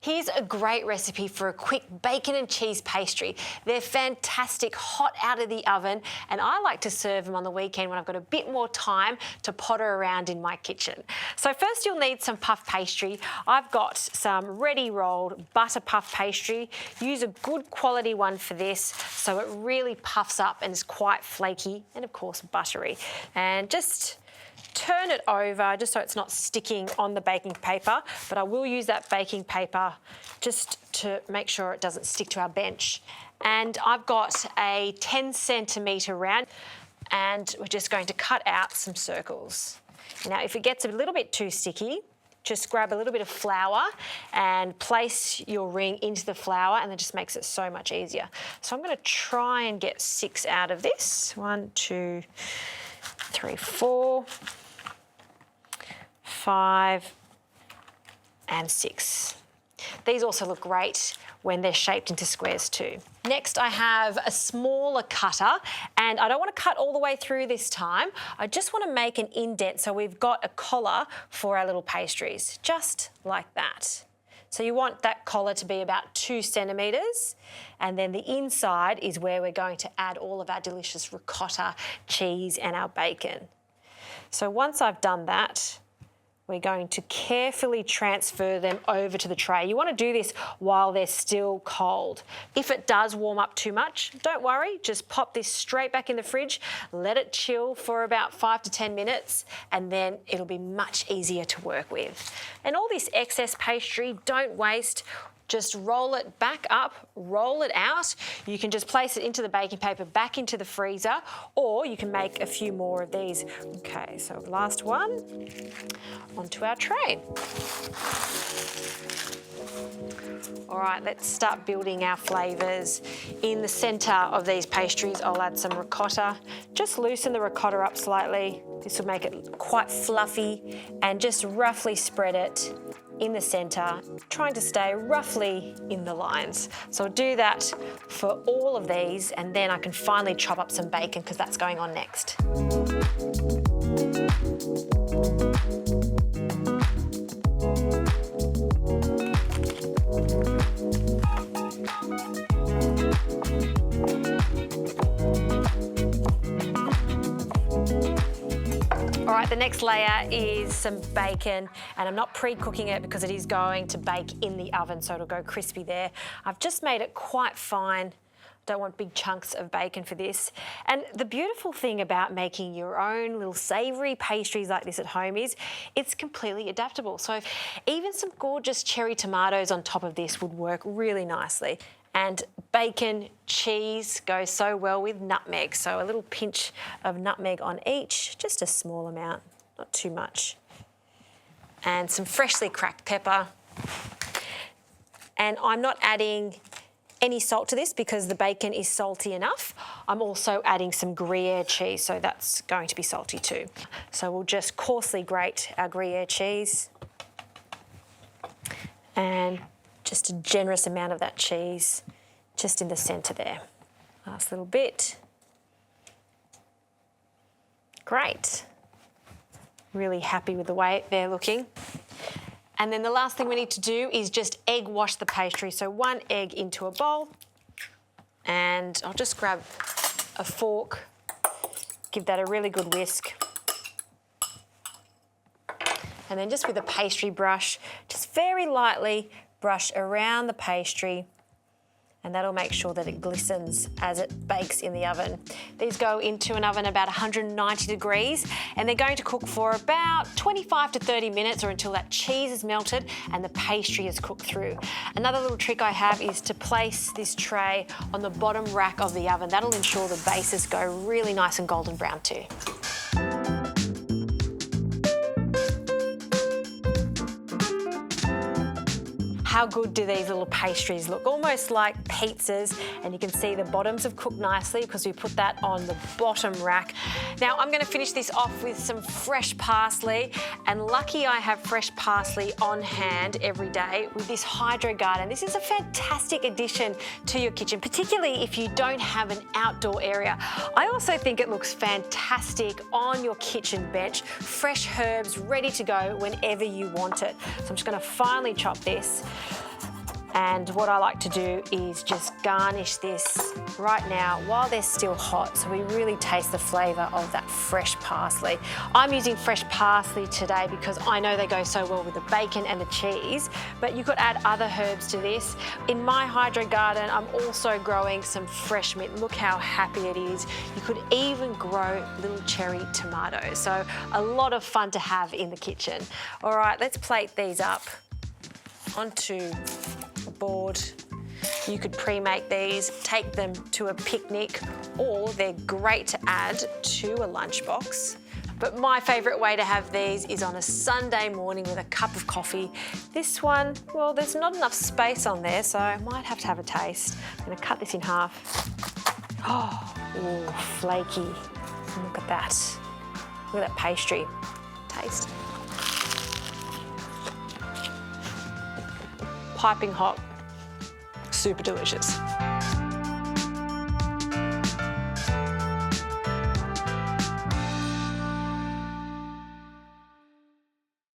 Here's a great recipe for a quick bacon and cheese pastry. They're fantastic, hot out of the oven, and I like to serve them on the weekend when I've got a bit more time to potter around in my kitchen. So first you'll need some puff pastry. I've got some ready rolled butter puff pastry. Use a good quality one for this so it really puffs up and is quite flaky and of course buttery. And just turn it over just so it's not sticking on the baking paper, but I will use that baking paper just to make sure it doesn't stick to our bench. And I've got a 10 centimetre round and we're just going to cut out some circles. Now, if it gets a little bit too sticky, just grab a little bit of flour and place your ring into the flour, and that just makes it so much easier. So I'm going to try and get 6 out of this. 1, 2, 3, 4, 5 and 6. These also look great when they're shaped into squares too. Next, I have a smaller cutter, and I don't want to cut all the way through this time. I just want to make an indent so we've got a collar for our little pastries, just like that. So you want that collar to be about 2 centimetres, and then the inside is where we're going to add all of our delicious ricotta, cheese and our bacon. So once I've done that, we're going to carefully transfer them over to the tray. You want to do this while they're still cold. If it does warm up too much, don't worry, just pop this straight back in the fridge, let it chill for about 5 to 10 minutes, and then it'll be much easier to work with. And all this excess pastry, don't waste. Just roll it back up, roll it out. You can just place it into the baking paper, back into the freezer, or you can make a few more of these. Okay, so last one, onto our tray. All right, let's start building our flavours. In the centre of these pastries, I'll add some ricotta. Just loosen the ricotta up slightly. This will make it quite fluffy, and just roughly spread it in the centre, trying to stay roughly in the lines. So I'll do that for all of these, and then I can finally chop up some bacon because that's going on next. All right, the next layer is some bacon, and I'm not pre-cooking it because it is going to bake in the oven, so it'll go crispy there. I've just made it quite fine. Don't want big chunks of bacon for this. And the beautiful thing about making your own little savoury pastries like this at home is it's completely adaptable. So even some gorgeous cherry tomatoes on top of this would work really nicely. And bacon, cheese goes so well with nutmeg. So a little pinch of nutmeg on each, just a small amount, not too much. And some freshly cracked pepper. And I'm not adding any salt to this because the bacon is salty enough. I'm also adding some Gruyere cheese, so that's going to be salty too. So we'll just coarsely grate our Gruyere cheese. And just a generous amount of that cheese just in the centre there. Last little bit. Great. Really happy with the way they're looking. And then the last thing we need to do is just egg wash the pastry. So 1 egg into a bowl, and I'll just grab a fork, give that a really good whisk. And then just with a pastry brush, just very lightly brush around the pastry, and that'll make sure that it glistens as it bakes in the oven. These go into an oven about 190 degrees, and they're going to cook for about 25 to 30 minutes, or until that cheese is melted and the pastry is cooked through. Another little trick I have is to place this tray on the bottom rack of the oven. That'll ensure the bases go really nice and golden brown too. How good do these little pastries look? Almost like pizzas, and you can see the bottoms have cooked nicely because we put that on the bottom rack. Now I'm going to finish this off with some fresh parsley, and lucky I have fresh parsley on hand every day with this Hydro Garden. This is a fantastic addition to your kitchen, particularly if you don't have an outdoor area. I also think it looks fantastic on your kitchen bench, fresh herbs ready to go whenever you want it. So I'm just going to finely chop this. And what I like to do is just garnish this right now while they're still hot, so we really taste the flavour of that fresh parsley. I'm using fresh parsley today because I know they go so well with the bacon and the cheese, but you could add other herbs to this. In my hydro garden, I'm also growing some fresh mint. Look how happy it is. You could even grow little cherry tomatoes. So a lot of fun to have in the kitchen. All right, let's plate these up onto a board. You could pre-make these, take them to a picnic, or they're great to add to a lunchbox. But my favourite way to have these is on a Sunday morning with a cup of coffee. This one, well, there's not enough space on there, so I might have to have a taste. I'm going to cut this in half. Oh, ooh, flaky. Look at that. Look at that pastry. Taste. Piping hot. Super delicious.